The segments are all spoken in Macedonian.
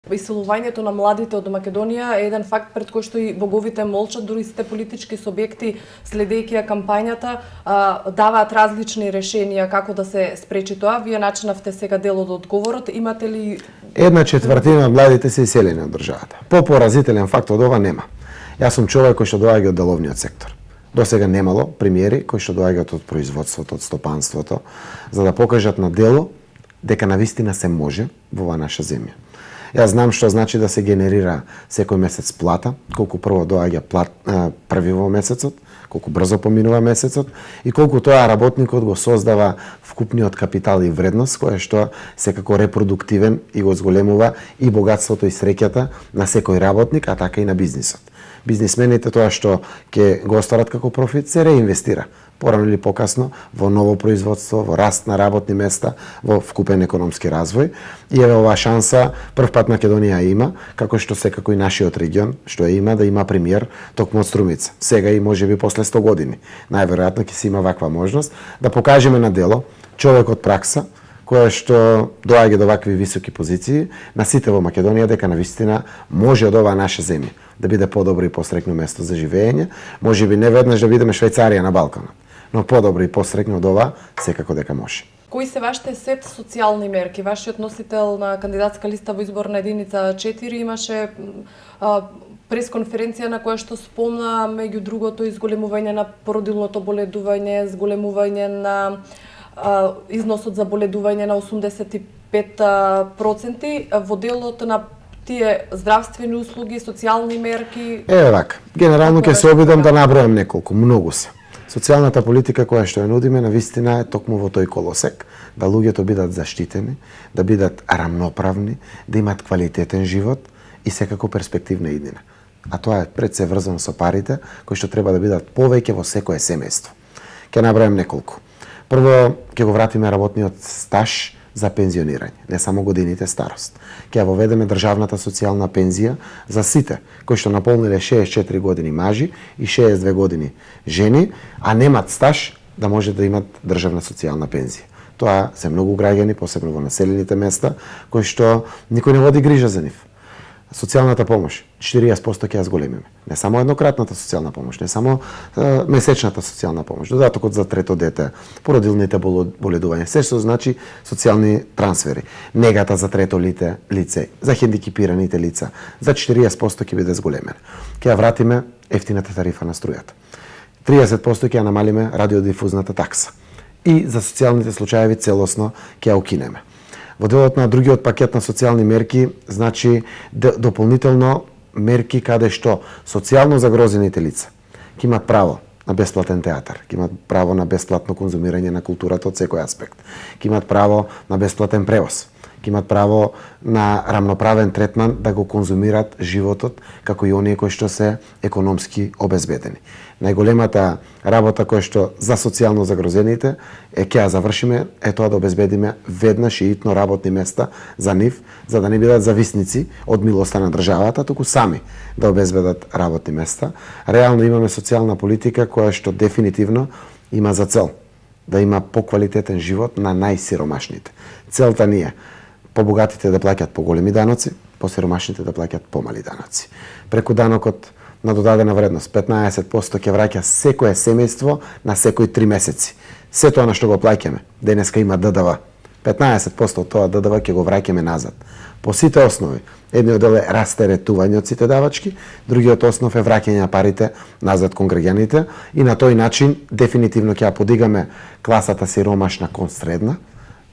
Иселувањето на младите од Македонија е еден факт пред кој што и боговите молчат, дури сите политички субјекти следејќи ја кампањата даваат различни решенија како да се спречи тоа. Вие начинавте сега дел од одговорот. Имате ли 1/4 од младите се иселени од државата. Попоразителен факт од ова нема. Јас сум човек кој што доаѓа од деловниот сектор. До сега немало премиери кои што доаѓаат од производството, од стопанството, за да покажат на дело дека навистина се може во оваа наша земја. Јас знам што значи да се генерира секој месец плата, колку прво доаѓа први во месецот, колку брзо поминува месецот и колку тоа работникот го создава вкупниот капитал и вредност, која што секако репродуктивен и го зголемува и богатството и среќата на секој работник, а така и на бизнисот. Бизнисмените тоа што ќе го остварат како профит се реинвестира порано или покасно во ново производство, во раст на работни места, во вкупен економски развој. И еве оваа шанса прв пат Македонија има, како што секако и нашиот регион, што има да има премиер токму од Струмица. Сега и можеби после 100 години. Најверојатно ќе се има ваква можност да покажеме на дело човек од пракса која што доаѓа до вакви високи позиции на сите во Македонија дека навистина може од оваа наша земја да биде подобро и посрекно место за живење, можеби не веднаш да бидеме Швајцарија на Балканот, но подобро и посрекно од ова секако дека може. Кои се вашите сет социјални мерки? Вашиот носител на кандидатска листа во изборна единица 4 имаше пресконференција на која што спомна меѓу другото изголемување на породилното боледување, зголемување на износот за боледување на 85%, во делот на тие здравствени услуги, социјални мерки. Еве вака, генерално ќе се обидам да набројам неколку, многу се. Социјалната политика која што ја нудиме навистина е токму во тој колосек, да луѓето бидат заштитени, да бидат рамноправни, да имаат квалитетен живот и секако перспективна иднина. А тоа е пред се врзано со парите кои што треба да бидат повеќе во секое семејство. Ќе набројам неколку. Прво, ќе го вратиме работниот стаж за пензионирање, не само годините старост. Ќе воведеме државната социјална пензија за сите кои што наполниле 64 години мажи и 62 години жени, а немат стаж да може да имат државна социјална пензија. Тоа се многу граѓани, посебно во населените места, кои што никој не води грижа за нив. Социјалната помош, 40% ќе ја зголемиме. Не само еднократната социјална помош, не само месечната социјална помош, додатокот за трето дете, породилните боледувања, се што значи социјални трансфери, негата за трето лице, за хендикипираните лица, за 40% ќе биде зголемена. Ќе ја вратиме ефтината тарифа на струјата. 30% ќе ја намалиме радиодифузната такса. И за социјалните случаеви целосно ќе ја укинеме. Во делот на другиот пакет на социјални мерки, значи дополнително мерки каде што социјално загрозените лица ќе имат право на бесплатен театар, ќе имат право на бесплатно конзумирање на културата од секој аспект, ќе имат право на бесплатен превоз, ќе имат право на рамноправен третман да го конзумираат животот како и оние кои што се економски обезбедени. Најголемата работа која што за социјално загрозените ќе ја завршиме е тоа да обезбедиме веднаш и итно работни места за нив, за да не бидат зависници од милоста на државата, туку сами да обезбедат работни места. Реално имаме социјална политика која што дефинитивно има за цел да има поквалитетен живот на најсиромашните. Целта ни е побогатите да плаќат поголеми даноци, посиромашните да плаќат помали даноци. Преку данокот на додадена вредност 15% ќе враќа секое семејство на секои 3 месеци. Се тоа на што го плаќаме, денеска има ДДВ. 15% од тоа ДДВ ќе го враќаме назад. По сите основи, едниот дел е растеретување од сите давачки, другиот основ е враќање на парите назад кон граѓаните и на тој начин дефинитивно ќе ја подигаме класата сиромашна кон средна,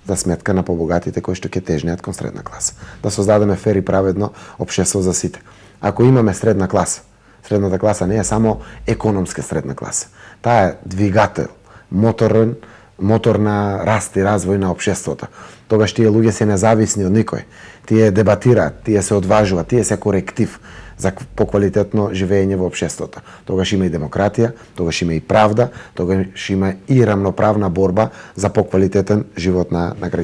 за сметка на побогатите кои што ќе тежнеат кон средна класа. Да создадеме фер и праведно општество за сите. Ако имаме средна класа, средната класа не е само економска средна класа. Таа е двигател, мотор на раст и развој на општеството. Тогаш тие луѓе се независни од никој. Тие дебатираат, тие се одважуваат, тие се коректив за поквалитетно живење во општеството. Тогаш има и демократија, тогаш има и правда, тогаш има и рамноправна борба за поквалитетен живот на граѓаните.